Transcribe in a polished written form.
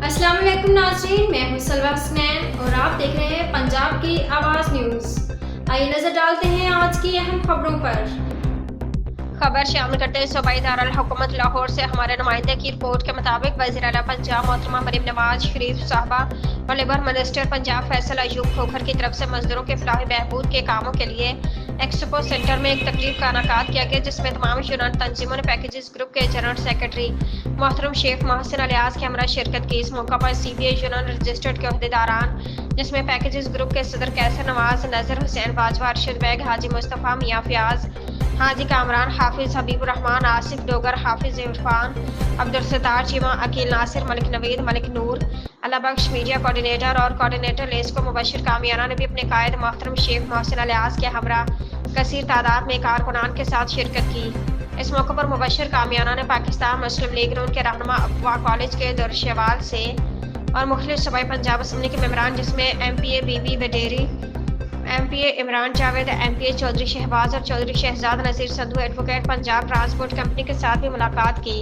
अस्सलाम वालेकुम नाज़रीन, मैं हूं सलवा हसनैन और आप देख रहे हैं पंजाब की आवाज़ न्यूज़। आइए नज़र डालते हैं आज की अहम खबरों पर। खबर शामिल करते हैं सूबाई दारुल हुकूमत लाहौर से हमारे नुमाइंदे की रिपोर्ट के मुताबिक वज़ीर आला पंजाब मोहतरमा मरीम नवाज शरीफ साहबा और लेबर मिनिस्टर पंजाब फैसल अयूब खोखर की तरफ से मजदूरों के फलाही बहबूद के कामों के लिए एक्सपो सेंटर में एक तकरीब का इनेकाद किया गया, जिसमें तमाम यूनान तंजीमों ने पैकेजेस ग्रुप के जनरल सेक्रेटरी मोहतरम शेख मोहसिन अलियास के हमरा शिरकत की। इस मौका पर CBA यूनान रजिस्टर्ड के अहदेदारान, जिसमें पैकेजेस ग्रुप के सदर कैसर नवाज, नज़र हुसैन बाजवा, अरशद बैग, हाजी मुस्तफ़ा, मियाँ फयाज, हाजी कामरान, हाफिज हबीबुर रहमान, आसिफ डोगर, हाफिज इरफान, अब्दुल सत्तार चीमा, अकील नासिर, मलिक नवीद, मलिक नूर, अल्लाह बख्श मीडिया कोऑर्डिनेटर और कोऑर्डिनेटर लेस्को मुबशिर कामियाना ने भी अपने कायद मोहतरम शेख मोहसिन अलियास के हमरा कसीर तादाद में कारकुनान के साथ शिरकत की। इस मौके पर मुबशिर कामियाना ने पाकिस्तान मुस्लिम लीग नून के रहनुमा अफवाह कॉलेज के दरशवाल से और मुख्तलिफ सूबाई पंजाब असम्बली के मेंबरान, जिसमें MPA बीबी वडेरी, MPA इमरान जावेद, MPA चौधरी शहबाज और Chaudhry Shahzad Nazir Sandhu, advocate Punjab transport company के साथ भी मुलाकात की।